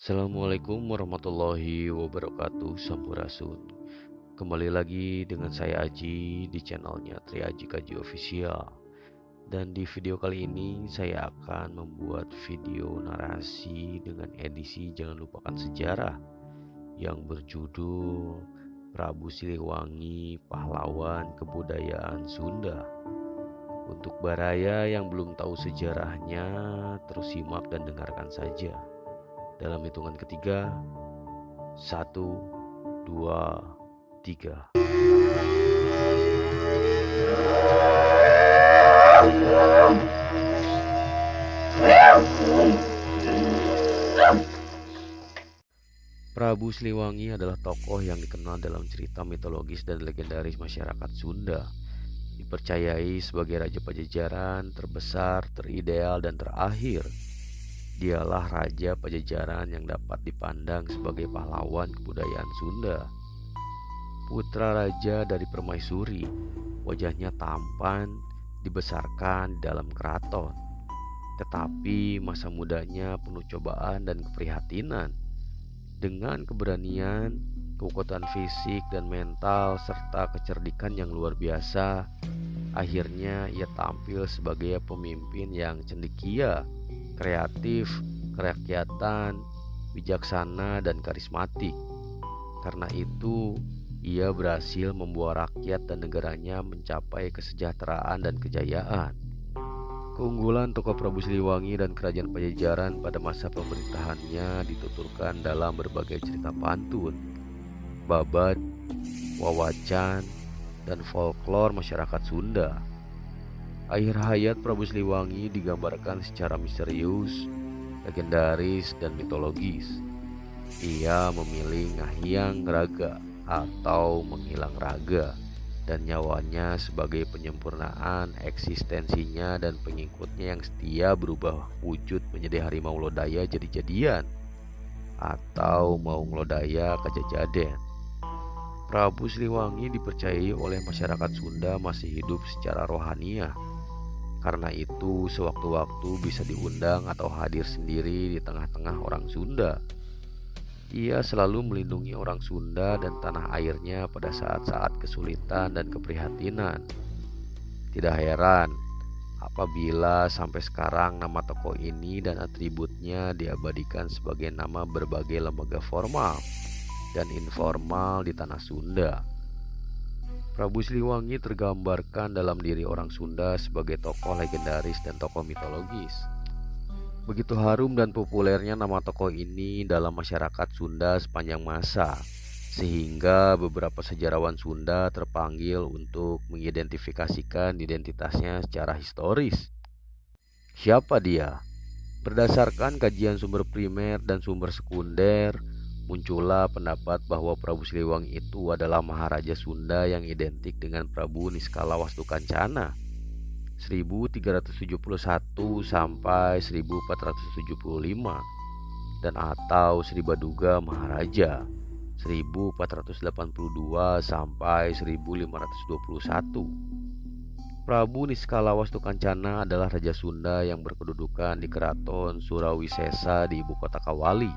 Assalamualaikum warahmatullahi wabarakatuh. Sampurasun. Kembali lagi dengan saya Aji di channelnya Tri Aji Kaji Official. Dan di video kali ini saya akan membuat video narasi dengan edisi Jangan Lupakan Sejarah yang berjudul Prabu Siliwangi, Pahlawan Kebudayaan Sunda. Untuk baraya yang belum tahu sejarahnya, terus simak dan dengarkan saja. Dalam hitungan ketiga, 1, 2, 3. Prabu Siliwangi adalah tokoh yang dikenal dalam cerita mitologis dan legendaris masyarakat Sunda. Dipercayai sebagai Raja Pajajaran terbesar, terideal, dan terakhir. Dialah Raja Pajajaran yang dapat dipandang sebagai pahlawan kebudayaan Sunda. Putra raja dari permaisuri, wajahnya tampan, dibesarkan di dalam keraton. Tetapi masa mudanya penuh cobaan dan keprihatinan. Dengan keberanian, kekuatan fisik dan mental, serta kecerdikan yang luar biasa, akhirnya ia tampil sebagai pemimpin yang cendekia, kreatif, kerakyatan, bijaksana, dan karismatik. Karena itu, ia berhasil membawa rakyat dan negaranya mencapai kesejahteraan dan kejayaan. Keunggulan tokoh Prabu Siliwangi dan kerajaan Pajajaran pada masa pemerintahannya dituturkan dalam berbagai cerita pantun, babat, wawacan, dan folklor masyarakat Sunda. Akhir hayat Prabu Siliwangi digambarkan secara misterius, legendaris, dan mitologis. Ia memilih ngahyang raga atau menghilang raga, dan nyawanya sebagai penyempurnaan eksistensinya, dan pengikutnya yang setia berubah wujud menjadi harimau lodaya jadi-jadian atau maung lodaya kajajaden. Prabu Siliwangi dipercayai oleh masyarakat Sunda masih hidup secara rohaniah. Karena itu, sewaktu-waktu bisa diundang atau hadir sendiri di tengah-tengah orang Sunda. Ia selalu melindungi orang Sunda dan tanah airnya pada saat-saat kesulitan dan keprihatinan. Tidak heran apabila sampai sekarang nama tokoh ini dan atributnya diabadikan sebagai nama berbagai lembaga formal dan informal di tanah Sunda. Prabu Siliwangi tergambarkan dalam diri orang Sunda sebagai tokoh legendaris dan tokoh mitologis. Begitu harum dan populernya nama tokoh ini dalam masyarakat Sunda sepanjang masa, sehingga beberapa sejarawan Sunda terpanggil untuk mengidentifikasikan identitasnya secara historis. Siapa dia? Berdasarkan kajian sumber primer dan sumber sekunder, muncullah pendapat bahwa Prabu Siliwangi itu adalah Maharaja Sunda yang identik dengan Prabu Niskala Wastukancana 1371 sampai 1475, dan atau Sri Baduga Maharaja 1482 sampai 1521. Prabu Niskala Wastukancana adalah Raja Sunda yang berkedudukan di Keraton Surawisesa di ibu kota Kawali.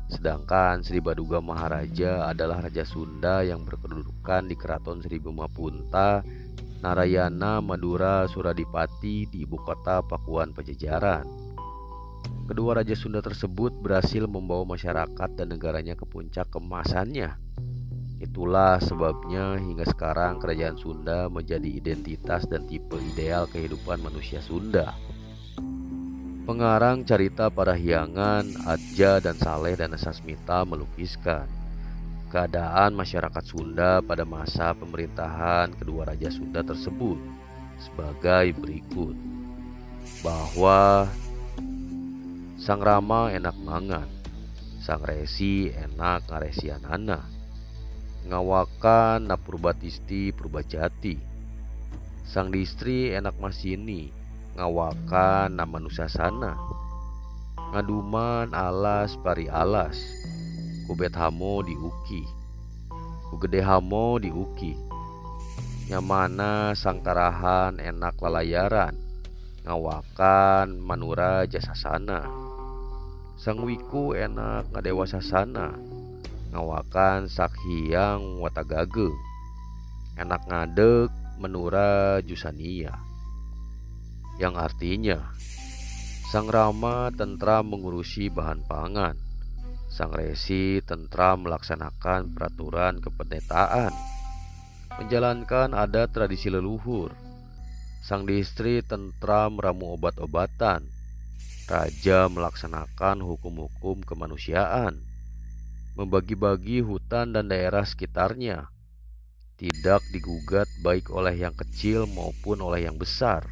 Sedangkan Sri Baduga Maharaja adalah Raja Sunda yang berkedudukan di Keraton Sri Bemapunta, Narayana, Madura, Suradipati di ibu kota Pakuan Pajajaran. Kedua Raja Sunda tersebut berhasil membawa masyarakat dan negaranya ke puncak keemasannya. Itulah sebabnya hingga sekarang kerajaan Sunda menjadi identitas dan tipe ideal kehidupan manusia Sunda. Pengarang carita Parahyangan, Atja, dan Saleh dan Sasmita melukiskan keadaan masyarakat Sunda pada masa pemerintahan kedua Raja Sunda tersebut sebagai berikut. Bahwa Sang Rama enak mangan, Sang Resi enak ngaresianana, ngawakan na Purbatisti Purbajati, Sang Distri enak masini, ngawakan na Manusasana, ngaduman alas pari alas, kubet hamo diuki, kugede hamo diuki, nyamana sang tarahan enak lalayaran, ngawakan manura jasasana, Sang Wiku enak ngadewasasana, ngawakan Sakhyang Watagage, enak ngadeg menura Jusania, yang artinya Sang Rama tentram mengurusi bahan pangan, Sang Resi tentram melaksanakan peraturan kependetaan, menjalankan adat tradisi leluhur, Sang Distri tentram meramu obat-obatan, Raja melaksanakan hukum-hukum kemanusiaan, membagi-bagi hutan dan daerah sekitarnya, tidak digugat baik oleh yang kecil maupun oleh yang besar.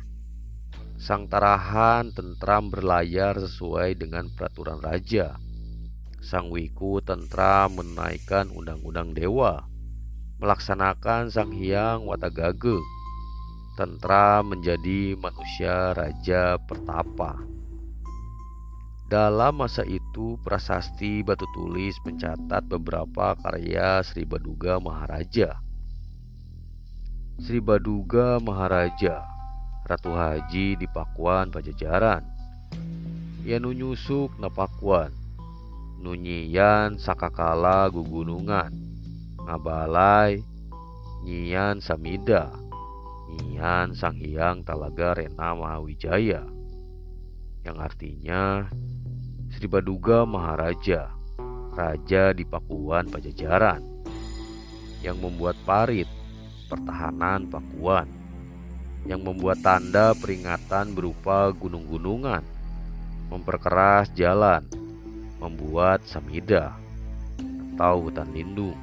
Sang Tarahan tentram berlayar sesuai dengan peraturan raja. Sang Wiku tentram menunaikan undang-undang dewa, melaksanakan Sang Hyang Watagage, tentram menjadi manusia raja pertapa. Dalam masa itu, prasasti batu tulis mencatat beberapa karya Sri Baduga Maharaja. Sri Baduga Maharaja, Ratu Haji di Pakuan Pajajaran. Ia nunyusuk na Pakuan, nunyian sakakala gugunungan, ngabalai, nyian samida, nyian Sang Hyang Talaga Rena Mahawijaya, yang artinya Sri Baduga Maharaja, Raja di Pakuan Pajajaran, yang membuat parit pertahanan Pakuan, yang membuat tanda peringatan berupa gunung-gunungan, memperkeras jalan, membuat samida atau hutan lindung,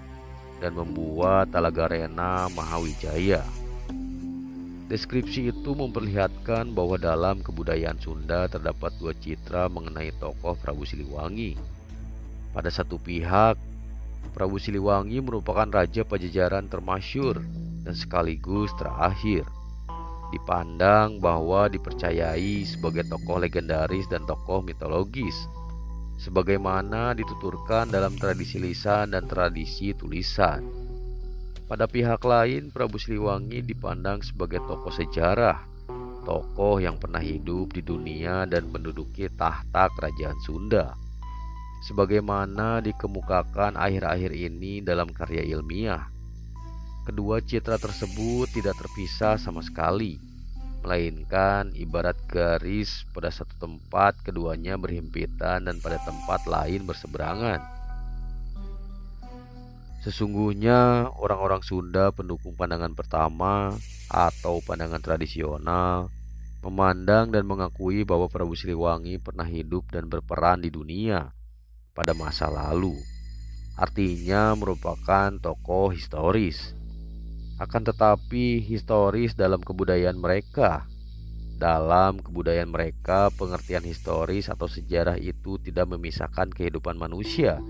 dan membuat Talaga Rena Mahawijaya. Deskripsi itu memperlihatkan bahwa dalam kebudayaan Sunda terdapat dua citra mengenai tokoh Prabu Siliwangi. Pada satu pihak, Prabu Siliwangi merupakan raja Pajajaran termasyur dan sekaligus terakhir. Dipandang bahwa dipercayai sebagai tokoh legendaris dan tokoh mitologis, sebagaimana dituturkan dalam tradisi lisan dan tradisi tulisan. Pada pihak lain, Prabu Siliwangi dipandang sebagai tokoh sejarah, tokoh yang pernah hidup di dunia dan menduduki tahta kerajaan Sunda, sebagaimana dikemukakan akhir-akhir ini dalam karya ilmiah. Kedua citra tersebut tidak terpisah sama sekali, melainkan ibarat garis pada satu tempat keduanya berhimpitan dan pada tempat lain berseberangan. Sesungguhnya orang-orang Sunda pendukung pandangan pertama atau pandangan tradisional memandang dan mengakui bahwa Prabu Siliwangi pernah hidup dan berperan di dunia pada masa lalu. Artinya merupakan tokoh historis. Akan tetapi historis dalam kebudayaan mereka. Dalam kebudayaan mereka, pengertian historis atau sejarah itu tidak memisahkan kehidupan manusia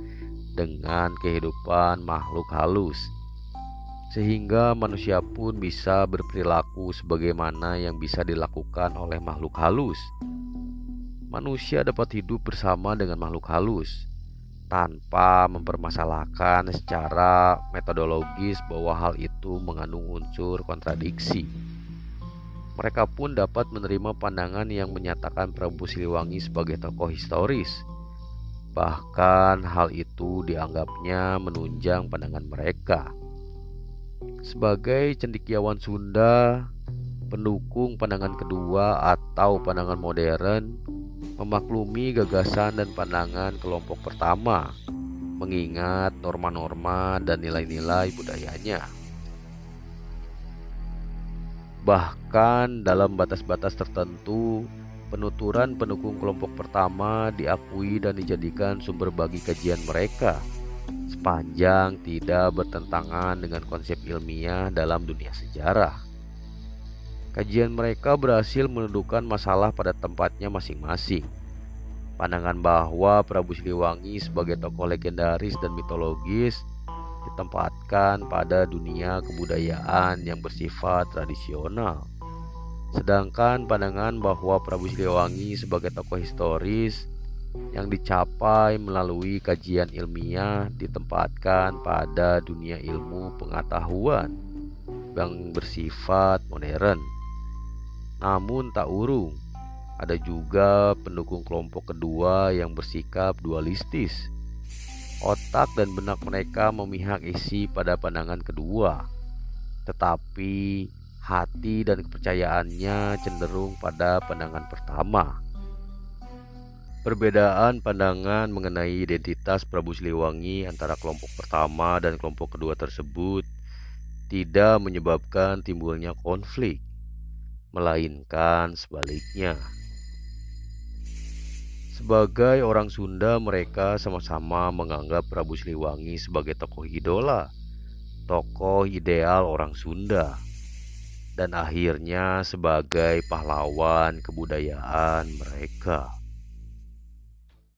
dengan kehidupan makhluk halus, sehingga manusia pun bisa berperilaku sebagaimana yang bisa dilakukan oleh makhluk halus. Manusia dapat hidup bersama dengan makhluk halus tanpa mempermasalahkan secara metodologis bahwa hal itu mengandung unsur kontradiksi. Mereka pun dapat menerima pandangan yang menyatakan Prabu Siliwangi sebagai tokoh historis. Bahkan hal itu dianggapnya menunjang pandangan mereka. Sebagai cendekiawan Sunda, pendukung pandangan kedua atau pandangan modern memaklumi gagasan dan pandangan kelompok pertama, mengingat norma-norma dan nilai-nilai budayanya. Bahkan dalam batas-batas tertentu, penuturan pendukung kelompok pertama diakui dan dijadikan sumber bagi kajian mereka, sepanjang tidak bertentangan dengan konsep ilmiah dalam dunia sejarah. Kajian mereka berhasil menundukkan masalah pada tempatnya masing-masing. Pandangan bahwa Prabu Siliwangi sebagai tokoh legendaris dan mitologis ditempatkan pada dunia kebudayaan yang bersifat tradisional. Sedangkan pandangan bahwa Prabu Siliwangi sebagai tokoh historis yang dicapai melalui kajian ilmiah ditempatkan pada dunia ilmu pengetahuan yang bersifat modern. Namun tak urung, Ada juga pendukung kelompok kedua yang bersikap dualistis. Otak dan benak mereka memihak isi pada pandangan kedua, tetapi hati dan kepercayaannya cenderung pada pandangan pertama. Perbedaan pandangan mengenai identitas Prabu Siliwangi antara kelompok pertama dan kelompok kedua tersebut tidak menyebabkan timbulnya konflik, melainkan sebaliknya. Sebagai orang Sunda, mereka sama-sama menganggap Prabu Siliwangi sebagai tokoh idola, tokoh ideal orang Sunda, dan akhirnya sebagai pahlawan kebudayaan mereka.